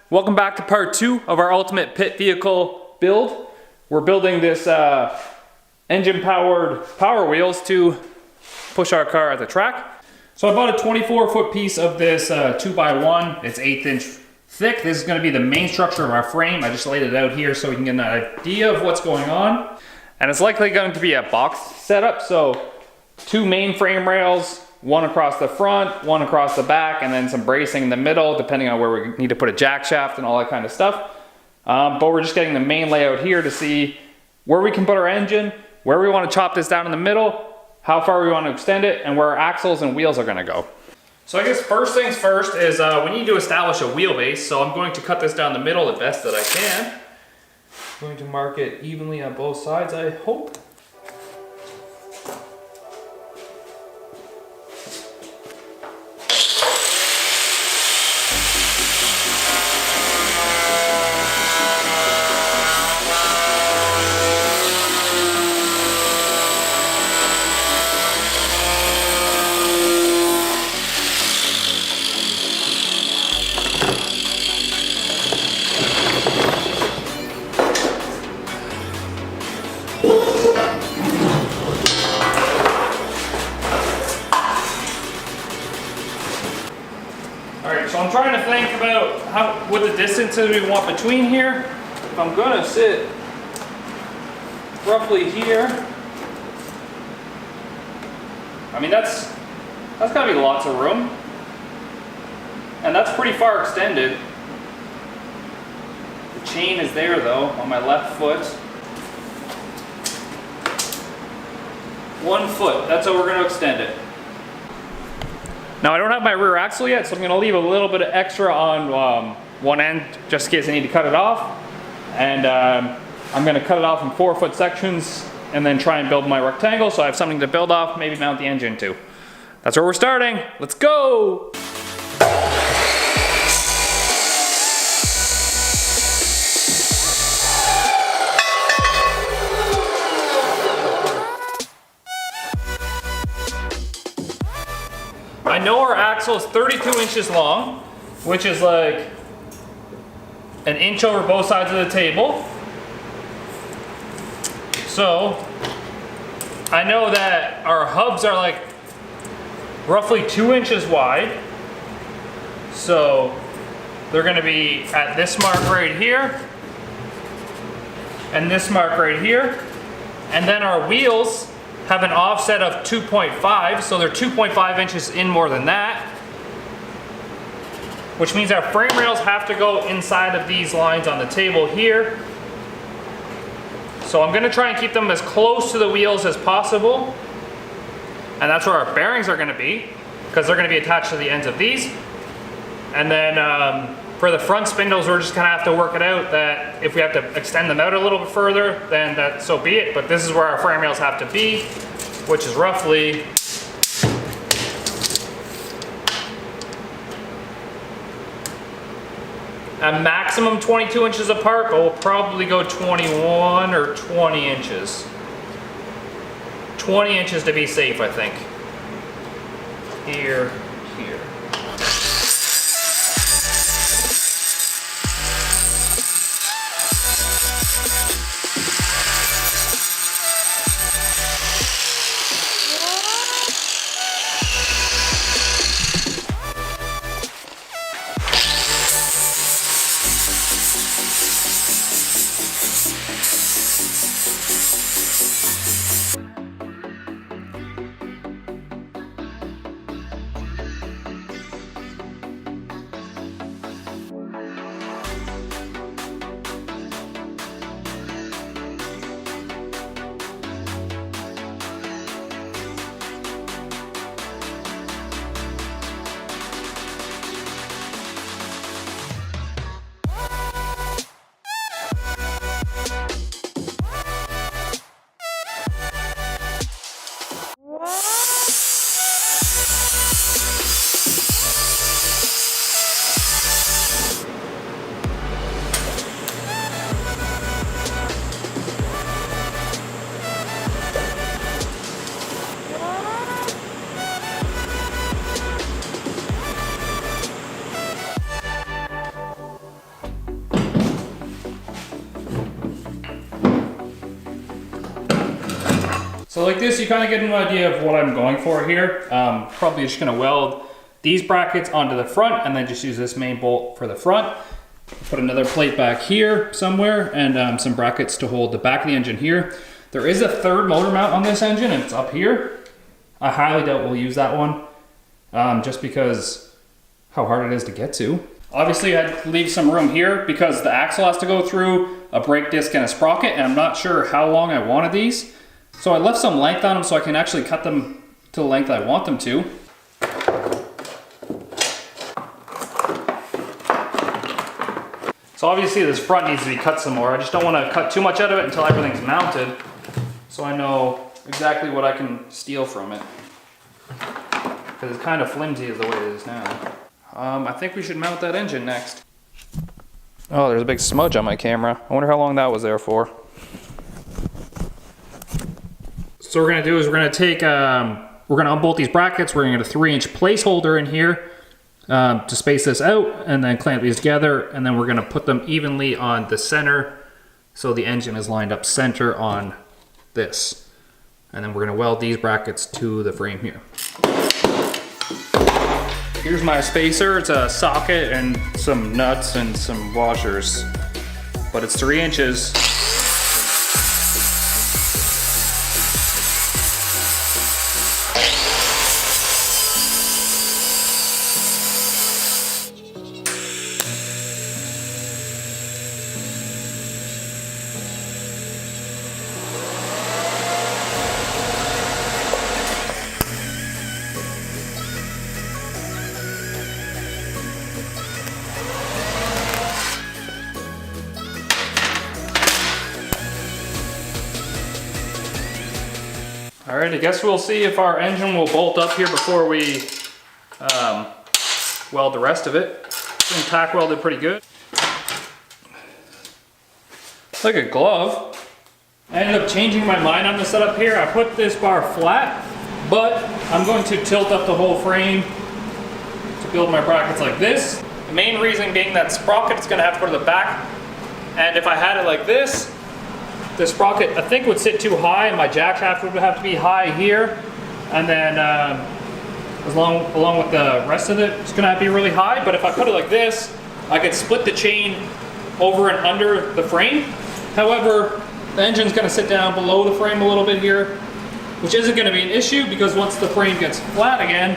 Welcome back to part 2 of our ultimate pit vehicle build. We're building this engine powered PowerWheels to push our car at the track. So I bought a 24-foot piece of this 2x1. It's 1/8 inch thick. This is going to be the main structure of our frame. I just laid it out here so we can get an idea of what's going on. And it's likely going to be a box setup. So 2 main frame rails, one across the front, one across the back, and then some bracing in the middle, depending on where we need to put a jack shaft and all that kind of stuff. But we're just getting the main layout here to see where we can put our engine, where we want to chop this down in the middle, how far we want to extend it, and where our axles and wheels are going to go. So I guess first things first is we need to establish a wheelbase. So I'm going to cut this down the middle the best that I can. I'm going to mark it evenly on both sides, I hope. Alright, so I'm trying to think about what the distances we want between here. If I'm gonna sit roughly here, I mean that's gotta be lots of room. And that's pretty far extended. The chain is there though, on my left foot. 1 foot, that's how we're gonna extend it. Now I don't have my rear axle yet, so I'm going to leave a little bit of extra on one end just in case I need to cut it off. And I'm going to cut it off in 4-foot sections and then try and build my rectangle so I have something to build off, maybe mount the engine to. That's where we're starting. Let's go! I know our axle is 32 inches long, which is like 1 inch over both sides of the table. So I know that our hubs are like roughly 2 inches wide. So they're going to be at this mark right here and this mark right here. And then our wheels have an offset of 2.5, so they're 2.5 inches in more than that. Which means our frame rails have to go inside of these lines on the table here. So I'm gonna try and keep them as close to the wheels as possible. And that's where our bearings are gonna be, because they're gonna be attached to the ends of these. And then for the front spindles, we're just gonna have to work it out that if we have to extend them out a little bit further, then that so be it. But this is where our frame rails have to be, which is roughly a maximum 22 inches apart, but we'll probably go 21 or 20 inches. 20 inches to be safe, I think. Here, here. So like this, you kind of get an idea of what I'm going for here. Probably just gonna weld these brackets onto the front and then just use this main bolt for the front. Put another plate back here somewhere and some brackets to hold the back of the engine here. There is a third motor mount on this engine and it's up here. I highly doubt we'll use that one just because how hard it is to get to. Obviously I'd leave some room here because the axle has to go through a brake disc and a sprocket and I'm not sure how long I wanted these. So I left some length on them so I can actually cut them to the length I want them to. So obviously this front needs to be cut some more. I just don't want to cut too much out of it until everything's mounted. So I know exactly what I can steal from it. Because it's kind of flimsy as the way it is now. I think we should mount that engine next. Oh, there's a big smudge on my camera. I wonder how long that was there for. So what we're gonna do is we're gonna take, we're gonna unbolt these brackets. We're gonna get a 3-inch placeholder in here to space this out and then clamp these together. And then we're gonna put them evenly on the center so the engine is lined up center on this. And then we're gonna weld these brackets to the frame here. Here's my spacer. It's a socket and some nuts and some washers, but it's 3 inches. All right, I guess we'll see if our engine will bolt up here before we weld the rest of it. It's been tack welded pretty good. It's like a glove. I ended up changing my mind on the setup here. I put this bar flat, but I'm going to tilt up the whole frame to build my brackets like this. The main reason being that sprocket is going to have to go to the back, and if I had it like this, the sprocket, I think, would sit too high, and my jack shaft would have to be high here. And then, along with the rest of it, it's gonna have to be really high. But if I put it like this, I could split the chain over and under the frame. However, the engine's gonna sit down below the frame a little bit here, which isn't gonna be an issue because once the frame gets flat again,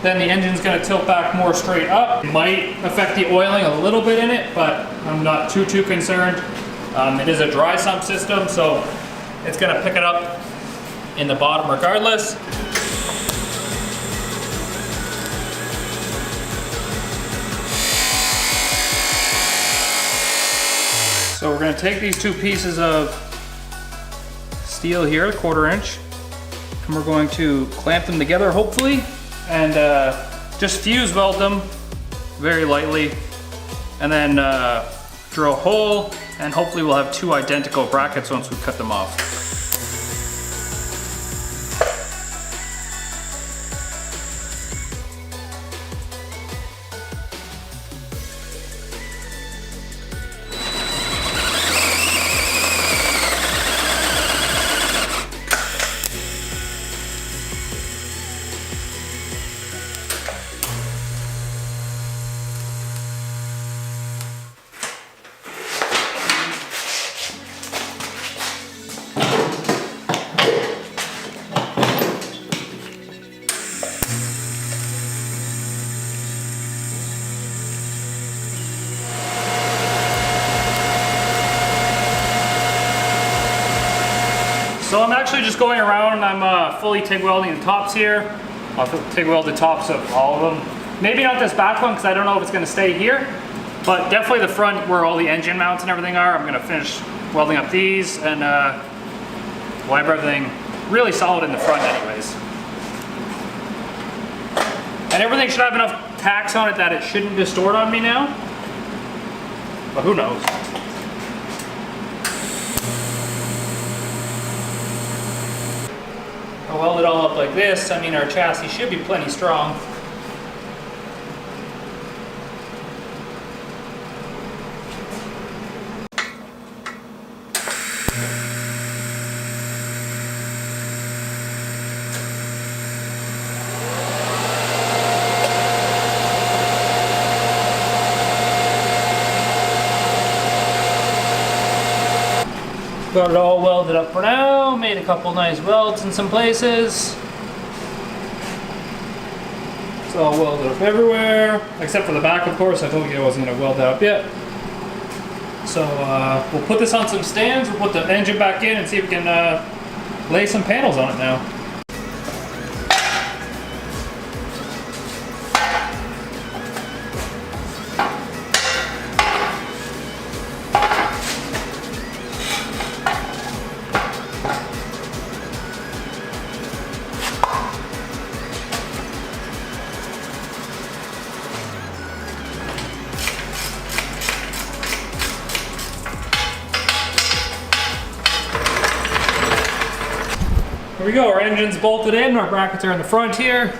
then the engine's gonna tilt back more straight up. It might affect the oiling a little bit in it, but I'm not too concerned. It is a dry sump system, so it's gonna pick it up in the bottom regardless. So we're gonna take these two pieces of steel here, 1/4 inch, and we're going to clamp them together hopefully, and just fuse weld them very lightly, and then drill a hole, and hopefully we'll have 2 identical brackets once we cut them off. So I'm actually just going around and I'm fully TIG welding the tops here. I'll TIG weld the tops of all of them. Maybe not this back one because I don't know if it's going to stay here, but definitely the front where all the engine mounts and everything are. I'm going to finish welding up these and we'll have everything really solid in the front anyways. And everything should have enough tacks on it that it shouldn't distort on me now, but who knows. I'll weld it all up like this. I mean, our chassis should be plenty strong. Got it all welded up for now. Made a couple nice welds in some places. It's all welded up everywhere, except for the back, of course. I told you I wasn't going to weld that up yet. So we'll put this on some stands. We'll put the engine back in and see if we can lay some panels on it now. Here we go, our engine's bolted in, our brackets are in the front here,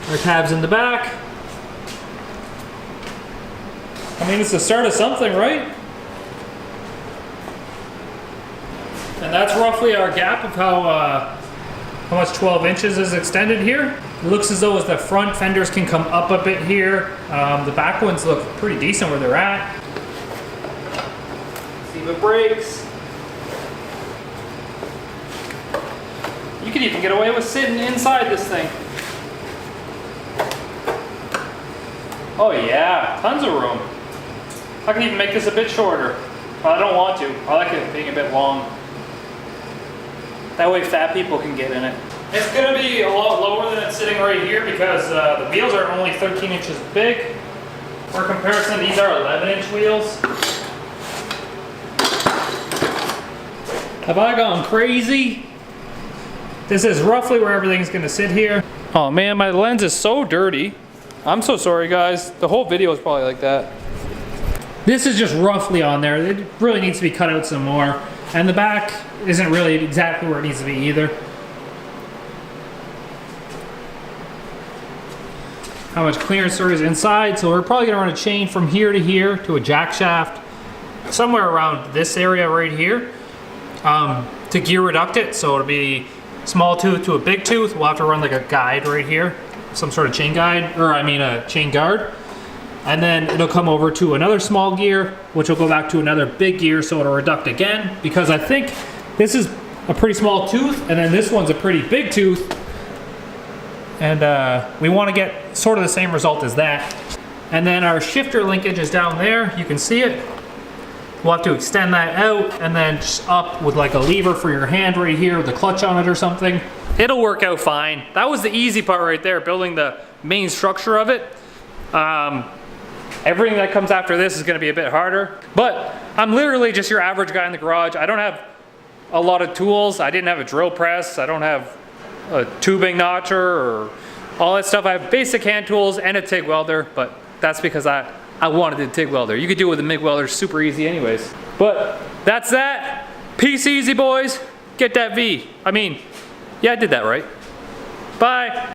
our tabs in the back. I mean, it's the start of something, right? And that's roughly our gap of how much 12 inches is extended here. It looks as though as the front fenders can come up a bit here. The back ones look pretty decent where they're at. See if it breaks. You could even get away with sitting inside this thing. Oh yeah, tons of room. I can even make this a bit shorter. But I don't want to. I like it being a bit long. That way fat people can get in it. It's going to be a lot lower than it's sitting right here because the wheels are only 13 inches big. For comparison, these are 11-inch wheels. Have I gone crazy? This is roughly where everything's gonna sit here. Oh man, my lens is so dirty. I'm so sorry guys. The whole video is probably like that. This is just roughly on there. It really needs to be cut out some more. And the back isn't really exactly where it needs to be either. How much clearance there is inside. So we're probably gonna run a chain from here to here to a jack shaft. Somewhere around this area right here. To gear reduct it, so it'll be small tooth to a big tooth. We'll have to run like a guide right here, some sort of chain guide, or I mean a chain guard. And then it'll come over to another small gear, which will go back to another big gear, so it'll reduct again. Because I think this is a pretty small tooth, and then this one's a pretty big tooth. And we want to get sort of the same result as that. And then our shifter linkage is down there, you can see it. We'll have to extend that out and then just up with like a lever for your hand right here with a clutch on it or something. It'll work out fine. That was the easy part right there, building the main structure of it. Everything that comes after this is gonna be a bit harder, but I'm literally just your average guy in the garage. I don't have a lot of tools. I didn't have a drill press. I don't have a tubing notcher or all that stuff. I have basic hand tools and a TIG welder, but that's because I wanted a TIG welder. You could do it with a MIG welder super easy anyways. But that's that. Peace easy, boys. Get that V. I mean, yeah, I did that right. Bye.